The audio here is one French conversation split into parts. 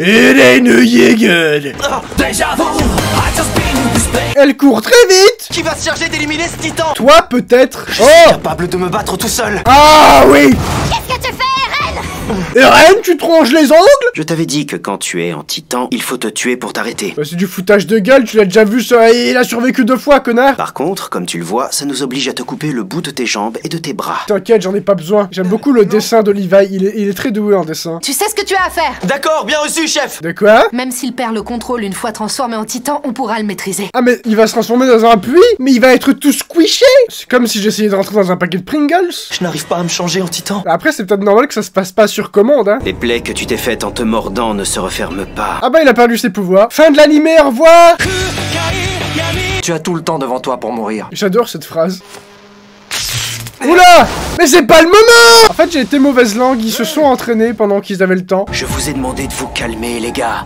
Eren Yeager. Elle court très vite. Qui va se charger d'éliminer ce titan? Toi peut-être. Je suis capable de me battre tout seul. Ah oui. Qu'est-ce que tu fais, Eren? Eren, tu te ronges les ongles? Je t'avais dit que quand tu es en titan, il faut te tuer pour t'arrêter. Bah, c'est du foutage de gueule, tu l'as déjà vu ça, il a survécu 2 fois, connard. Par contre, comme tu le vois, ça nous oblige à te couper le bout de tes jambes et de tes bras. T'inquiète, j'en ai pas besoin. J'aime beaucoup le dessin de Levi, il est très doué en dessin. Tu sais ce que tu as à faire. D'accord, bien reçu, chef. De quoi? Même s'il perd le contrôle une fois transformé en titan, on pourra le maîtriser. Ah mais il va se transformer dans un puits, mais il va être tout squishy. C'est comme si j'essayais de rentrer dans un paquet de Pringles. Je n'arrive pas à me changer en titan. Après c'est peut-être normal que ça se passe pas sur commande, hein. Les plaies que tu t'es faites en te mordant ne se referment pas. Ah bah il a perdu ses pouvoirs. Fin de l'animé, au revoir. Tu as tout le temps devant toi pour mourir. J'adore cette phrase. Oula! Mais c'est pas le moment! En fait j'ai été mauvaise langue, ils se sont entraînés pendant qu'ils avaient le temps. Je vous ai demandé de vous calmer, les gars.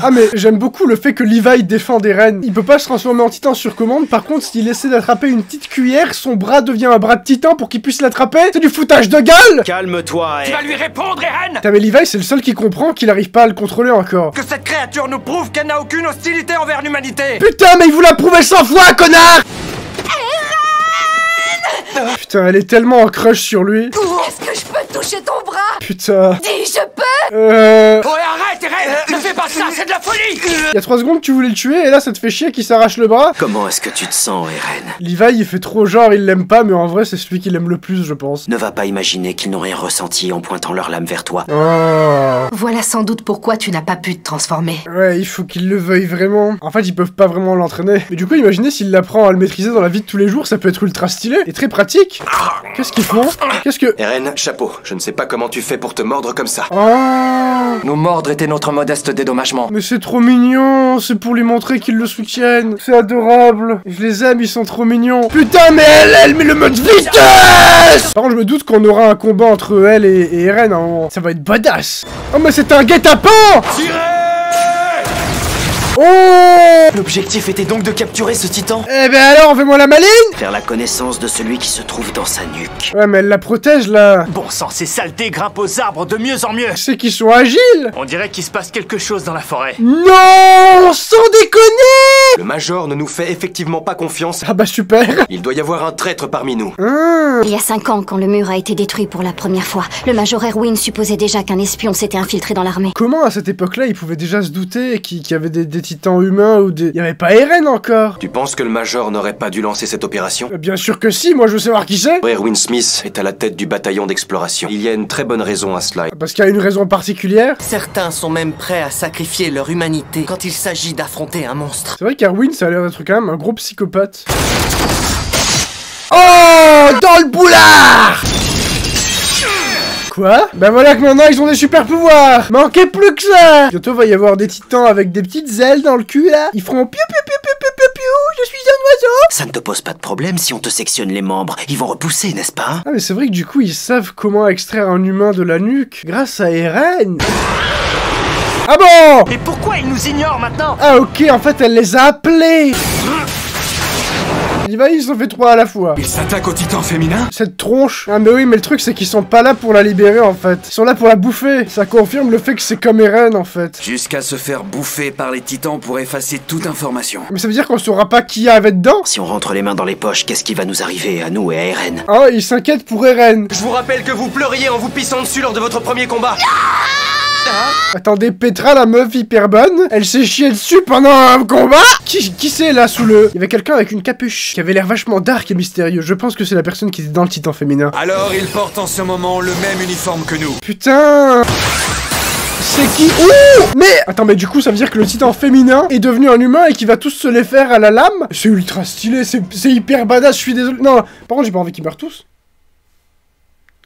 Ah mais j'aime beaucoup le fait que Levi défend Eren. Il peut pas se transformer en titan sur commande, par contre s'il essaie d'attraper une petite cuillère, son bras devient un bras de titan pour qu'il puisse l'attraper. C'est du foutage de gueule! Calme-toi, Tu vas lui répondre, Eren! Putain mais Levi c'est le seul qui comprend qu'il arrive pas à le contrôler encore. Que cette créature nous prouve qu'elle n'a aucune hostilité envers l'humanité! Putain mais il vous l'a prouvé 100 fois, connard! Putain, elle est tellement en crush sur lui. Est-ce que je peux toucher ton bras? Putain. Dis, je peux? Oh, arrête, Eren! Ne fais pas ça, c'est de la folie! Il y a 3 secondes tu voulais le tuer et là ça te fait chier qu'il s'arrache le bras. Comment est-ce que tu te sens, Eren? Levi il fait trop genre il l'aime pas mais en vrai c'est celui qui l'aime le plus je pense. Ne va pas imaginer qu'ils n'ont rien ressenti en pointant leur lame vers toi. Oh. Voilà sans doute pourquoi tu n'as pas pu te transformer. Ouais, il faut qu'il le veuille vraiment. En fait, ils peuvent pas vraiment l'entraîner. Mais du coup, imaginez s'il apprend à le maîtriser dans la vie de tous les jours, ça peut être ultra stylé et très pratique. Qu'est-ce qu'ils font? Qu'est-ce que... Eren, chapeau, je ne sais pas comment tu fais pour te mordre comme ça. Oh. Nous mordre était notre modeste dédommagement. Mais c'est trop mignon, c'est pour lui montrer qu'ils le soutiennent. C'est adorable. Je les aime, ils sont trop mignons. Putain, mais elle met le mode vitesse! Par contre, je me doute qu'on aura un combat entre elle et Eren. Hein. Ça va être badass. Oh, mais c'est un guet-apens! Oh! L'objectif était donc de capturer ce titan. Eh ben alors, fais-moi la maline! Faire la connaissance de celui qui se trouve dans sa nuque. Ouais, mais elle la protège, là. Bon sang, ces saletés grimpent aux arbres de mieux en mieux. C'est qu'ils sont agiles! On dirait qu'il se passe quelque chose dans la forêt. Non! Sans déconner! Le Major ne nous fait effectivement pas confiance. Ah bah super! Il doit y avoir un traître parmi nous. Il y a 5 ans, quand le mur a été détruit pour la première fois, le Major Erwin supposait déjà qu'un espion s'était infiltré dans l'armée. Comment à cette époque-là, ils pouvaient déjà se douter qu'il y avait des titans humains ou des... Il y avait pas Eren encore! Tu penses que le Major n'aurait pas dû lancer cette opération? Bien sûr que si, moi je veux savoir qui c'est! Erwin Smith est à la tête du bataillon d'exploration. Il y a une très bonne raison à cela. Parce qu'il y a une raison particulière? Certains sont même prêts à sacrifier leur humanité quand il s'agit d'affronter un monstre. C'est vrai qu'Erwin, ça a l'air d'être quand même un gros psychopathe. Oh! Dans le boulard! Quoi? Ben voilà que maintenant ils ont des super pouvoirs! Manquait plus que ça! Bientôt va y avoir des titans avec des petites ailes dans le cul là. Ils feront piou piou piou piou piou piou piou, je suis un oiseau! Ça ne te pose pas de problème si on te sectionne les membres. Ils vont repousser, n'est-ce pas? Ah mais c'est vrai que du coup ils savent comment extraire un humain de la nuque grâce à Eren. Ah bon? Et pourquoi ils nous ignorent maintenant? Ah ok, en fait elle les a appelés! Ils ont fait 3 à la fois. Il s'attaque au titan féminin? Cette tronche. Ah mais oui, mais le truc c'est qu'ils sont pas là pour la libérer en fait. Ils sont là pour la bouffer. Ça confirme le fait que c'est comme Eren en fait. Jusqu'à se faire bouffer par les titans pour effacer toute information. Mais ça veut dire qu'on saura pas qui y avait dedans? Si on rentre les mains dans les poches, qu'est-ce qui va nous arriver à nous et à Eren? Ah, il s'inquiète pour Eren. Je vous rappelle que vous pleuriez en vous pissant dessus lors de votre premier combat. Attendez, Petra, la meuf hyper bonne, elle s'est chiée dessus pendant un combat? Qui c'est là sous le... Il y avait quelqu'un avec une capuche qui avait l'air vachement dark et mystérieux. Je pense que c'est la personne qui était dans le titan féminin. Alors il porte en ce moment le même uniforme que nous. Putain! C'est qui? Ouh! Mais... Attends, mais du coup, ça veut dire que le titan féminin est devenu un humain et qu'il va tous se les faire à la lame? C'est ultra stylé, c'est hyper badass, je suis désolé. Non, par contre, j'ai pas envie qu'ils meurent tous.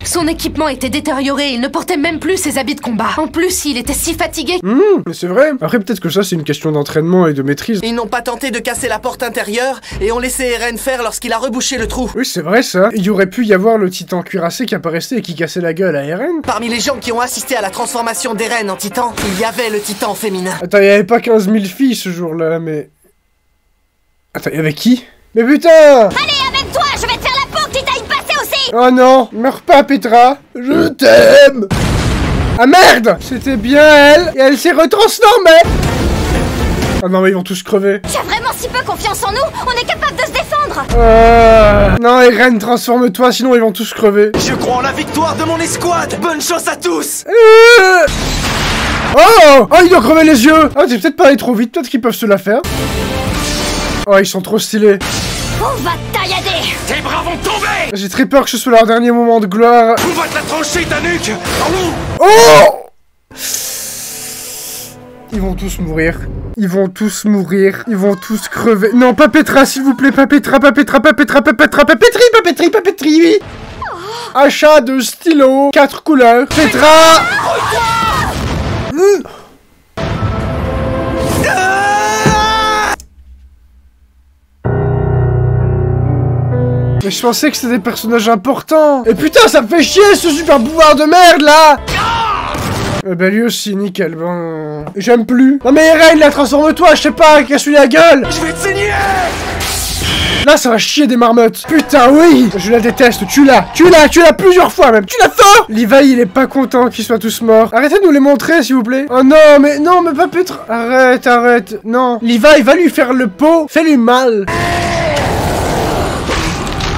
Son équipement était détérioré, il ne portait même plus ses habits de combat. En plus, il était si fatigué. Mais c'est vrai. Après, peut-être que ça, c'est une question d'entraînement et de maîtrise. Ils n'ont pas tenté de casser la porte intérieure et ont laissé Eren faire lorsqu'il a rebouché le trou. Oui, c'est vrai, ça. Il y aurait pu y avoir le titan cuirassé qui apparaissait et qui cassait la gueule à Eren. Parmi les gens qui ont assisté à la transformation d'Eren en titan, il y avait le titan féminin. Attends, il y avait pas 15 000 filles ce jour-là, mais... Attends, il y avait qui? Mais putain! Allez, avec toi, je vais te faire la peau qui t'aille passer aussi! Oh non! Meurs pas, Petra! Je t'aime! Ah merde! C'était bien elle, et elle s'est retransformée! Ah non mais ils vont tous crever. Tu as vraiment si peu confiance en nous? On est capable de se défendre! Non Eren, transforme-toi, sinon ils vont tous crever. Je crois en la victoire de mon escouade. Bonne chance à tous. Oh! Oh, il doit crever les yeux! Ah, t'es peut-être pas allé trop vite, peut-être qu'ils peuvent se la faire. Oh, ils sont trop stylés. On va taillader! Tes bras vont tomber. J'ai très peur que ce soit leur dernier moment de gloire. On va te la trancher, ta nuque. Oh! Ils vont tous mourir. Ils vont tous mourir. Ils vont tous crever. Non, pas Petra, s'il vous plaît. Pas Petra, pas Petra, pas Petra, pas Petra, pas Petri, pas Petri, pas Petri, oui. Achat de stylo. 4 couleurs. Petra! Mais je pensais que c'était des personnages importants. Et putain, ça me fait chier ce super pouvoir de merde là. Bah lui aussi, nickel, bon... J'aime plus. Non mais Eren, la transforme-toi, je sais pas, casse-lui la gueule. Je vais te saigner. Là, ça va chier des marmottes. Putain, oui. Je la déteste, tue-la plusieurs fois même. Tu l'as fort. Levi, il est pas content qu'ils soient tous morts. Arrêtez de nous les montrer, s'il vous plaît. Oh non, mais pas Petra. Arrête, non. Levi, va lui faire le pot, fais-lui mal.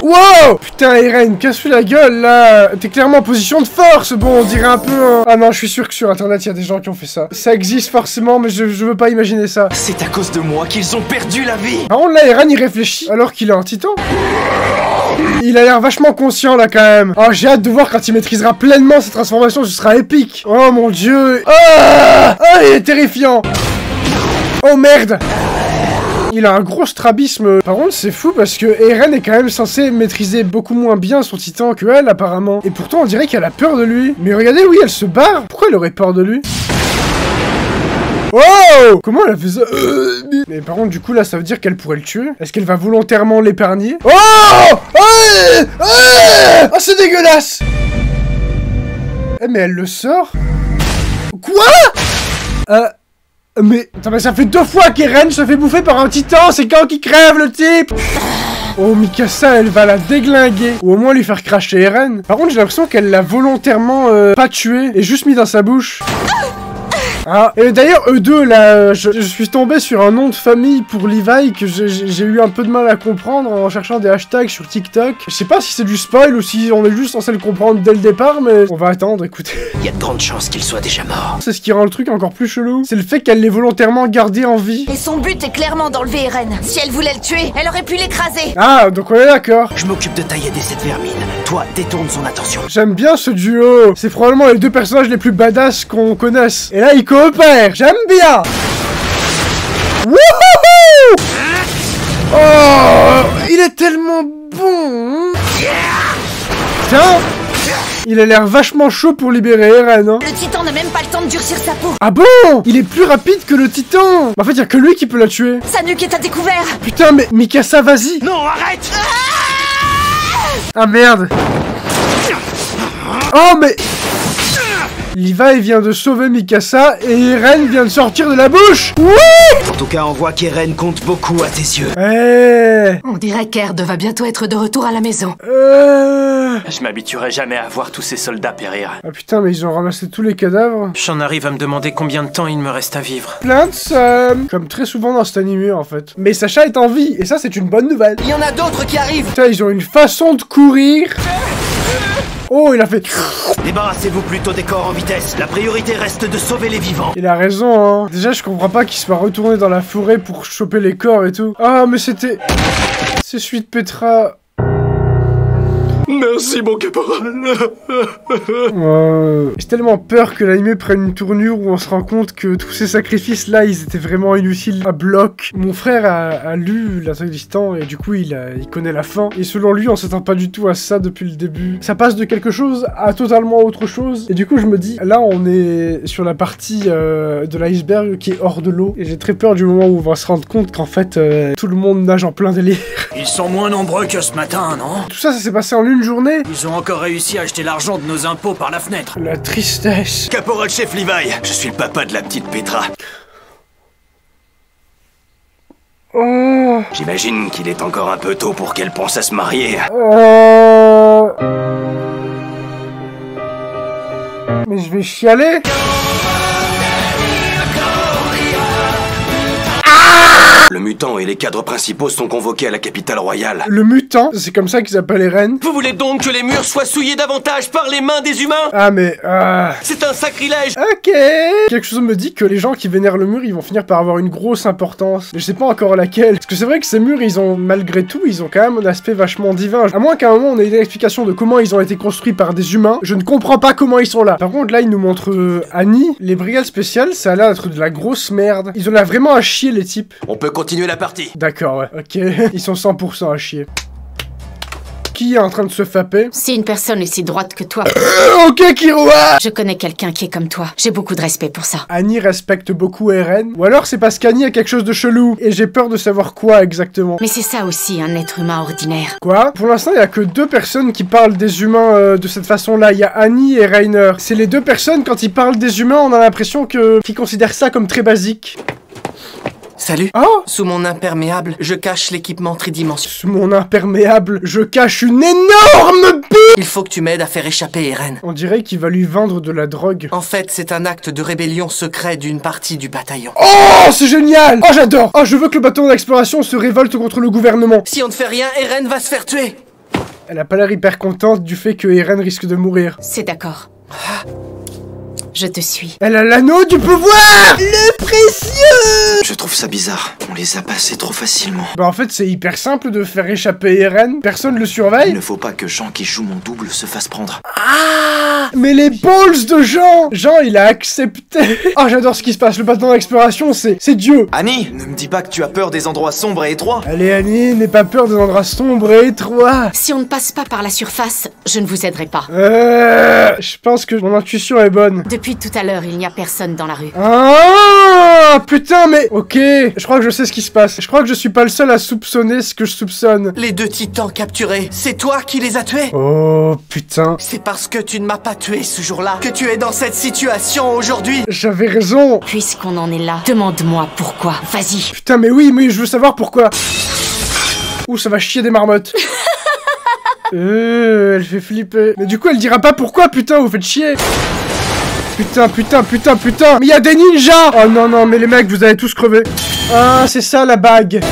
Wow! Putain, Eren, casse-lui la gueule, là! T'es clairement en position de force! Bon, on dirait un peu... Ah non, je suis sûr que sur Internet, il y a des gens qui ont fait ça. Ça existe forcément, mais je veux pas imaginer ça. C'est à cause de moi qu'ils ont perdu la vie. Par contre, là, Eren, il réfléchit, alors qu'il est un titan. Il a l'air vachement conscient, là, quand même. Oh, j'ai hâte de voir quand il maîtrisera pleinement cette transformation, ce sera épique. Oh, mon Dieu! Ah! Ah, il est terrifiant! Oh, merde! Il a un gros strabisme. Par contre, c'est fou parce que Eren est quand même censé maîtriser beaucoup moins bien son titan que elle, apparemment. Et pourtant, on dirait qu'elle a peur de lui. Mais regardez, oui, elle se barre. Pourquoi elle aurait peur de lui? Oh! Comment elle a fait ça? Mais par contre, du coup, là, ça veut dire qu'elle pourrait le tuer. Est-ce qu'elle va volontairement l'épargner? Oh! Oh, c'est dégueulasse! Eh, mais elle le sort? Quoi? Mais... Attends, mais ça fait 2 fois qu'Eren se fait bouffer par un titan, c'est quand qu'il crève, le type? Oh, Mikasa, elle va la déglinguer. Ou au moins lui faire cracher Eren. Par contre, j'ai l'impression qu'elle l'a volontairement pas tué et juste mis dans sa bouche. Ah, et d'ailleurs, eux deux, là, je suis tombé sur un nom de famille pour Levi que j'ai eu un peu de mal à comprendre en cherchant des hashtags sur TikTok. Je sais pas si c'est du spoil ou si on est juste censé le comprendre dès le départ, mais on va attendre, écoutez. Il y a de grandes chances qu'il soit déjà mort. C'est ce qui rend le truc encore plus chelou. C'est le fait qu'elle l'ait volontairement gardé en vie. Et son but est clairement d'enlever Eren. Si elle voulait le tuer, elle aurait pu l'écraser. Ah, donc on est d'accord. Je m'occupe de tailler cette vermine. Toi, détourne son attention. J'aime bien ce duo. C'est probablement les 2 personnages les plus badass qu'on connaisse. Et là, ils coopèrent. J'aime bien. Wouhou! Oh, il est tellement bon. Tiens, il a l'air vachement chaud pour libérer Eren, hein. Le titan n'a même pas le temps de durcir sa peau. Ah bon? Il est plus rapide que le titan. En fait, il y a que lui qui peut la tuer. Sa nuque est à découvert. Putain, mais Mikasa, vas-y. Non, arrête. Ah merde. Oh, mais... Levi vient de sauver Mikasa et Eren vient de sortir de la bouche. Oui! En tout cas, on voit qu'Eren compte beaucoup à tes yeux. On dirait qu'Erd va bientôt être de retour à la maison. Je m'habituerai jamais à voir tous ces soldats périr. Ah putain, mais ils ont ramassé tous les cadavres. J'en arrive à me demander combien de temps il me reste à vivre. Plein de somme. Comme très souvent dans cet animé, en fait. Mais Sacha est en vie, et ça, c'est une bonne nouvelle. Il y en a d'autres qui arrivent. Putain, ils ont une façon de courir. Oh, il a fait... Débarrassez-vous plutôt des corps en vitesse. La priorité reste de sauver les vivants. Il a raison, hein. Déjà, je comprends pas qu'il soit retourné dans la forêt pour choper les corps et tout. Ah, mais c'était... C'est celui de Petra... Merci, mon caporal. J'ai tellement peur que l'anime prenne une tournure où on se rend compte que tous ces sacrifices-là, ils étaient vraiment inutiles à bloc. Mon frère a lu l'attaque des titans et du coup, il connaît la fin. Et selon lui, on s'attend pas du tout à ça depuis le début. Ça passe de quelque chose à totalement autre chose. Et du coup, je me dis, là, on est sur la partie de l'iceberg qui est hors de l'eau. Et j'ai très peur du moment où on va se rendre compte qu'en fait, tout le monde nage en plein délire. Ils sont moins nombreux que ce matin, non? Tout ça, ça s'est passé en une journée. Ils ont encore réussi à acheter l'argent de nos impôts par la fenêtre. La tristesse. Caporal-chef Levi, je suis le papa de la petite Petra. Oh. J'imagine qu'il est encore un peu tôt pour qu'elle pense à se marier. Mais je vais chialer. Le mutant et les cadres principaux sont convoqués à la capitale royale. Le mutant, c'est comme ça qu'ils appellent Eren. Vous voulez donc que les murs soient souillés davantage par les mains des humains? Ah mais... C'est un sacrilège. Ok. Quelque chose me dit que les gens qui vénèrent le mur, ils vont finir par avoir une grosse importance. Mais je sais pas encore laquelle. Parce que c'est vrai que ces murs, ils ont, malgré tout, ils ont quand même un aspect vachement divin. À moins qu'à un moment, on ait une explication de comment ils ont été construits par des humains. Je ne comprends pas comment ils sont là. Par contre, là, ils nous montrent Annie. Les brigades spéciales, ça a l'air d'être de la grosse merde. Ils ont l'air vraiment à chier, les types. On peut continuer la partie. D'accord, ouais. Ok. Ils sont 100% à chier. Qui est en train de se fapper? Si une personne aussi droite que toi... Ok, Killua! Je connais quelqu'un qui est comme toi. J'ai beaucoup de respect pour ça. Annie respecte beaucoup Eren. Ou alors c'est parce qu'Annie a quelque chose de chelou. Et j'ai peur de savoir quoi exactement. Mais c'est ça aussi, un être humain ordinaire. Quoi? Pour l'instant, il y a que 2 personnes qui parlent des humains de cette façon-là. Il y a Annie et Reiner. C'est les 2 personnes, quand ils parlent des humains, on a l'impression qu'ils considèrent ça comme très basique. Salut. Oh! Sous mon imperméable, je cache l'équipement tridimensionnel. Sous mon imperméable, je cache une énorme bille! Il faut que tu m'aides à faire échapper Eren. On dirait qu'il va lui vendre de la drogue. En fait, c'est un acte de rébellion secret d'une partie du bataillon. Oh, c'est génial! Oh, j'adore! Oh, je veux que le bataillon d'exploration se révolte contre le gouvernement. Si on ne fait rien, Eren va se faire tuer. Elle a pas l'air hyper contente du fait que Eren risque de mourir. C'est d'accord. Je te suis. Elle a l'anneau du pouvoir! Le précieux! Je trouve ça bizarre. On les a passés trop facilement. Bah en fait c'est hyper simple de faire échapper Eren. Personne le surveille. Il ne faut pas que Jean qui joue mon double se fasse prendre. Ah! Mais les balls de Jean! Jean il a accepté. Oh j'adore ce qui se passe. Le bâton d'exploration c'est Dieu. Annie, ne me dis pas que tu as peur des endroits sombres et étroits. Allez Annie, n'aie pas peur des endroits sombres et étroits. Si on ne passe pas par la surface, je ne vous aiderai pas. Je pense que mon intuition est bonne. Depuis tout à l'heure, il n'y a personne dans la rue. Ah! Putain mais... Ok, je crois que je sais ce qui se passe. Je crois que je suis pas le seul à soupçonner ce que je soupçonne. Les 2 titans capturés, c'est toi qui les as tués? Oh putain. C'est parce que tu ne m'as pas tué ce jour-là que tu es dans cette situation aujourd'hui. J'avais raison. Puisqu'on en est là, demande-moi pourquoi. Vas-y. Putain mais oui, mais je veux savoir pourquoi. Ouh, ça va chier des marmottes. Elle fait flipper. Mais du coup, elle dira pas pourquoi, putain, vous faites chier. Putain. Mais y'a des ninjas! Oh non, mais les mecs, vous allez tous crever. Ah, c'est ça la bague.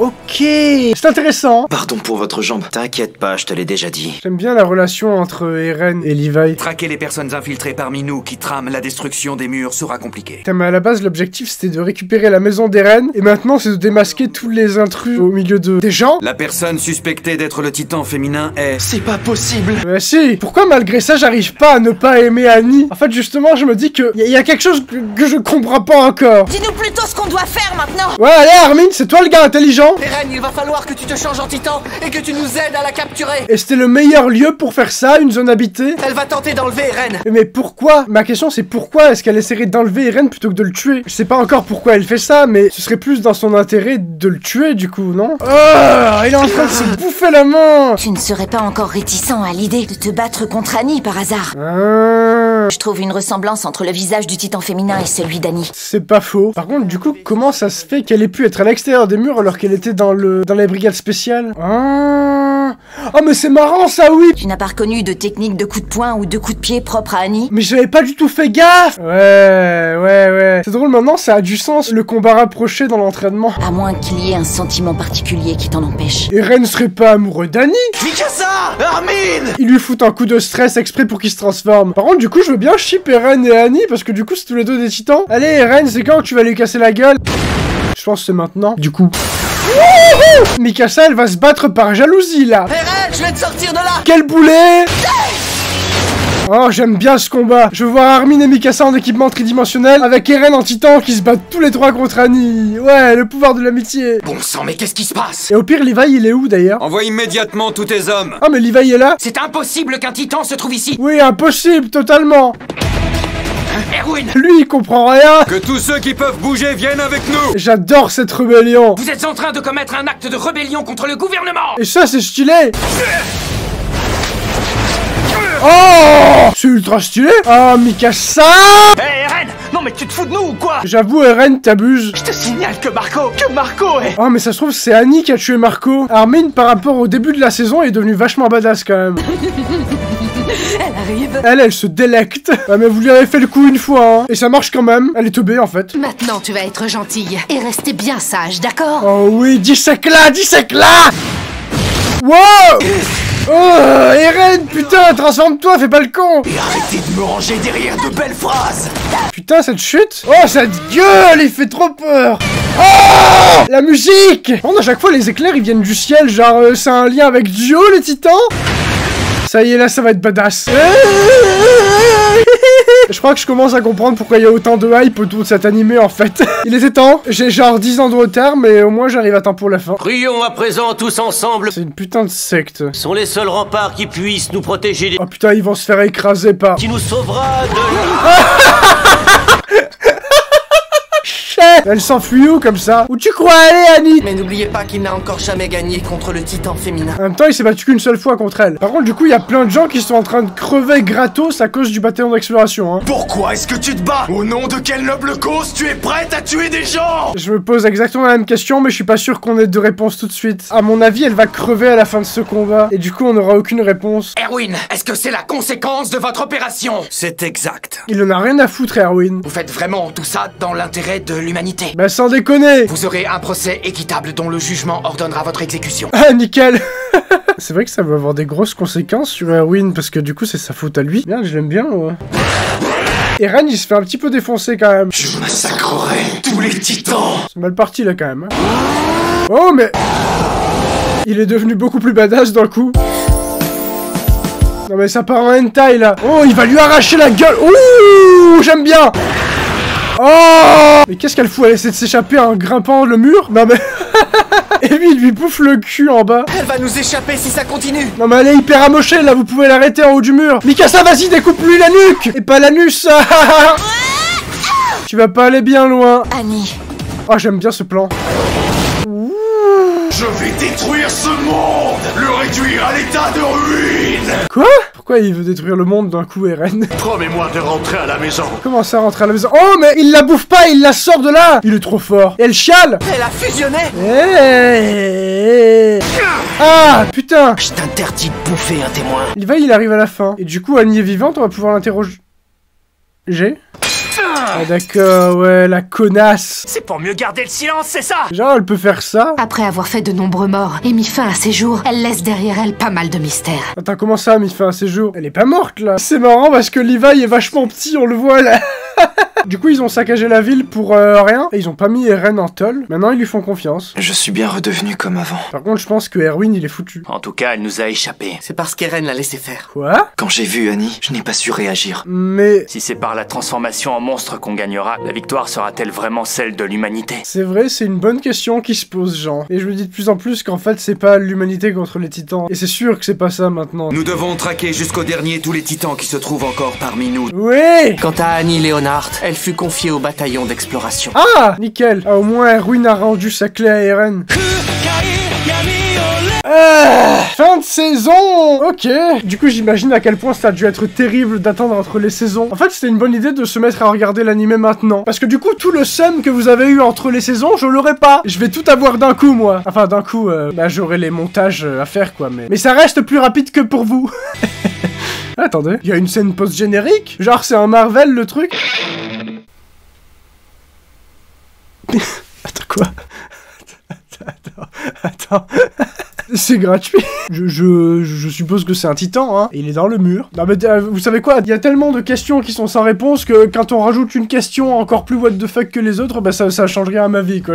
Ok, c'est intéressant. Pardon pour votre jambe. T'inquiète pas, je te l'ai déjà dit. J'aime bien la relation entre Eren et Levi. Traquer les personnes infiltrées parmi nous qui trament la destruction des murs sera compliqué. Putain, mais à la base, l'objectif c'était de récupérer la maison d'Eren, et maintenant c'est de démasquer tous les intrus au milieu des gens. La personne suspectée d'être le titan féminin est... C'est pas possible. Si, pourquoi malgré ça j'arrive pas à ne pas aimer Annie? En fait, justement, je me dis que y a quelque chose que je comprends pas encore. Dis-nous plutôt ce qu'on doit faire maintenant. Ouais, allez Armin, c'est toi le gars intelligent. Eren, il va falloir que tu te changes en titan et que tu nous aides à la capturer. Et c'était le meilleur lieu pour faire ça, une zone habitée. Elle va tenter d'enlever Eren. Mais pourquoi? Ma question c'est pourquoi est-ce qu'elle essaierait d'enlever Eren plutôt que de le tuer? Je sais pas encore pourquoi elle fait ça, mais ce serait plus dans son intérêt de le tuer du coup, non? Oh, il est en train de se bouffer la main. Tu ne serais pas encore réticent à l'idée de te battre contre Annie par hasard? Ah, Je trouve une ressemblance entre le visage du titan féminin et celui d'Annie. c'est pas faux. Par contre, du coup, comment ça se fait qu'elle ait pu être à l'extérieur des murs alors qu'elle était dans les brigades spéciales? Ah, oh, mais c'est marrant ça, oui. Tu n'as pas reconnu de technique de coup de poing ou de coup de pied propre à Annie? Mais j'avais pas du tout fait gaffe. Ouais. C'est drôle, maintenant ça a du sens, le combat rapproché dans l'entraînement. À moins qu'il y ait un sentiment particulier qui t'en empêche. Eren serait pas amoureux d'Annie? Mikasa! Armin! Il lui fout un coup de stress exprès pour qu'il se transforme. Par contre, du coup, je veux bien ship Eren et Annie, parce que du coup, c'est tous les 2 des titans. Allez, Eren, c'est quand que tu vas lui casser la gueule? Je pense que c'est maintenant. Du coup... Mikasa, elle va se battre par jalousie, là. Eren, je vais te sortir de là. Quel boulet! Oh, j'aime bien ce combat. Je veux voir Armin et Mikasa en équipement tridimensionnel, avec Eren en titan qui se battent tous les 3 contre Annie. Ouais, le pouvoir de l'amitié. Bon sang, mais qu'est-ce qui se passe? Et au pire, Levi, il est où, d'ailleurs? Envoie immédiatement tous tes hommes. Ah, mais Levi est là? C'est impossible qu'un titan se trouve ici. Oui, impossible, totalement. Erwin, Lui, il comprend rien. que tous ceux qui peuvent bouger viennent avec nous. J'adore cette rébellion. Vous êtes en train de commettre un acte de rébellion contre le gouvernement. Et ça, c'est stylé. Oh, c'est ultra stylé. Ah, Mikasa. Hé, Eren! Non mais tu te fous de nous ou quoi? J'avoue, Eren, t'abuses. Je te signale que Marco est... Oh, mais ça se trouve, c'est Annie qui a tué Marco. Armin, par rapport au début de la saison, est devenue vachement badass quand même. Elle arrive. Elle se délecte. Ouais, mais vous lui avez fait le coup une fois, hein. Et ça marche quand même. Elle est teubée, en fait. Maintenant, tu vas être gentille et rester bien sage, d'accord? Oh oui, dissèque-la, dissèque-la. Wow. Oh, Eren, putain, transforme-toi, fais pas le con. Et arrêtez de me ranger derrière de belles phrases. Putain, cette chute. Oh, cette gueule, il fait trop peur. Oh, la musique. À chaque fois, les éclairs, ils viennent du ciel. Genre, c'est un lien avec Dio, les titans. Ça y est, là, ça va être badass. Je crois que je commence à comprendre pourquoi il y a autant de hype autour de cet animé, en fait. Il était temps. J'ai genre 10 ans de retard, mais au moins j'arrive à temps pour la fin. Prions à présent tous ensemble. C'est une putain de secte. Sont les seuls remparts qui puissent nous protéger des... Oh putain, ils vont se faire écraser par... Qui nous sauvera de... Elle s'enfuit où comme ça? Où tu crois aller, Annie? Mais n'oubliez pas qu'il n'a encore jamais gagné contre le titan féminin. En même temps, il s'est battu qu'une seule fois contre elle. Par contre, du coup, il y a plein de gens qui sont en train de crever gratos à cause du bataillon d'exploration, hein. Pourquoi est-ce que tu te bats? Au nom de quelle noble cause tu es prête à tuer des gens? Je me pose exactement la même question, mais je suis pas sûr qu'on ait de réponse tout de suite. À mon avis, elle va crever à la fin de ce combat. Et du coup, on n'aura aucune réponse. Erwin, est-ce que c'est la conséquence de votre opération? C'est exact. Il en a rien à foutre, Erwin. Vous faites vraiment tout ça dans l'intérêt de l'humanité? Bah sans déconner. Vous aurez un procès équitable dont le jugement ordonnera votre exécution. Ah, nickel. C'est vrai que ça va avoir des grosses conséquences sur Erwin, parce que du coup, c'est sa faute à lui. Bien, je l'aime bien, ouais. Eren, il se fait un petit peu défoncer, quand même. Je massacrerai tous les titans. C'est mal parti, là, quand même. Hein. Oh, mais... Il est devenu beaucoup plus badass, d'un coup. Non, mais ça part en hentai, là. Oh, il va lui arracher la gueule. Ouh, j'aime bien. Oh! Mais qu'est-ce qu'elle fout? Elle essaie de s'échapper en grimpant le mur? Non mais... Et lui, il lui bouffe le cul en bas. Elle va nous échapper si ça continue. Non mais elle est hyper amochée là, vous pouvez l'arrêter en haut du mur. Mikasa, vas-y, découpe-lui la nuque. Et pas l'anus. Tu vas pas aller bien loin. Annie. Oh, j'aime bien ce plan. Je vais détruire ce monde, le réduire à l'état de ruine. Quoi? Pourquoi il veut détruire le monde d'un coup, Eren? Promets-moi de rentrer à la maison. Comment ça, rentrer à la maison? Oh, mais il la bouffe pas, il la sort de là. Il est trop fort. Et elle chiale. Elle a fusionné. Ah, putain. Je t'interdis de bouffer un témoin. Il arrive à la fin. Et du coup, Annie est vivante, on va pouvoir l'interroger. Ah d'accord, ouais, la connasse. C'est pour mieux garder le silence, c'est ça? Genre, elle peut faire ça? Après avoir fait de nombreux morts et mis fin à ses jours, elle laisse derrière elle pas mal de mystères. Attends, comment ça a mis fin à ses jours? Elle est pas morte, là. C'est marrant parce que Levi est vachement petit, on le voit, là. Du coup, ils ont saccagé la ville pour rien. Et ils ont pas mis Eren en tôle. Maintenant, ils lui font confiance. Je suis bien redevenu comme avant. Par contre, je pense que Erwin, il est foutu. En tout cas, elle nous a échappé. C'est parce qu'Eren l'a laissé faire. Quoi? Quand j'ai vu Annie, je n'ai pas su réagir. Mais... Si c'est par la transformation en monstre qu'on gagnera, la victoire sera-t-elle vraiment celle de l'humanité? C'est vrai, c'est une bonne question qui se pose, Jean. Et je me dis de plus en plus qu'en fait, c'est pas l'humanité contre les titans. Et c'est sûr que c'est pas ça, maintenant. Nous devons traquer jusqu'au dernier tous les titans qui se trouvent encore parmi nous. Oui! Quant à Annie Leonhardt, elle fut confiée au bataillon d'exploration. Ah! Nickel! Ah, au moins, Erwin a rendu sa clé à Eren. Fin de saison! Ok. Du coup, j'imagine à quel point ça a dû être terrible d'attendre entre les saisons. En fait, c'était une bonne idée de se mettre à regarder l'anime maintenant. Parce que du coup, tout le seum que vous avez eu entre les saisons, je l'aurai pas. Je vais tout avoir d'un coup, moi. Enfin, d'un coup, bah, j'aurai les montages à faire, quoi. Mais ça reste plus rapide que pour vous. Attendez, il y a une scène post-générique? Genre, c'est un Marvel, le truc? Attends, quoi? Attends. C'est gratuit. Je suppose que c'est un titan, hein. Et il est dans le mur. Non mais vous savez quoi? Il y a tellement de questions qui sont sans réponse que quand on rajoute une question encore plus what the fuck que les autres, bah ça change rien à ma vie, quoi.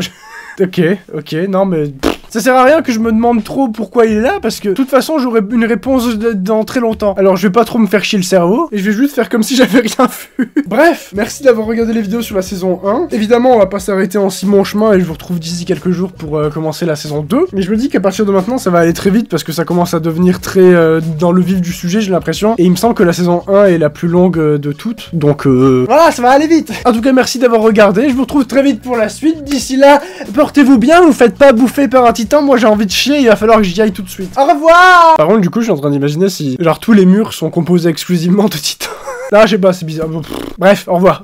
Ok, non mais... Ça sert à rien que je me demande trop pourquoi il est là, parce que de toute façon j'aurai une réponse dans très longtemps. Alors je vais pas trop me faire chier le cerveau, et je vais juste faire comme si j'avais rien vu. Bref, merci d'avoir regardé les vidéos sur la saison 1. Évidemment, on va pas s'arrêter en si bon chemin, et je vous retrouve d'ici quelques jours pour commencer la saison 2. Mais je me dis qu'à partir de maintenant, ça va aller très vite, parce que ça commence à devenir très dans le vif du sujet, j'ai l'impression. Et il me semble que la saison 1 est la plus longue de toutes, donc voilà, ça va aller vite. En tout cas, merci d'avoir regardé, je vous retrouve très vite pour la suite. D'ici là, portez-vous bien, vous faites pas bouffer par un titan. Moi j'ai envie de chier, il va falloir que j'y aille tout de suite. Au revoir. Par contre, du coup, je suis en train d'imaginer si genre tous les murs sont composés exclusivement de titans. Là, je sais pas, c'est bizarre. Bref, au revoir.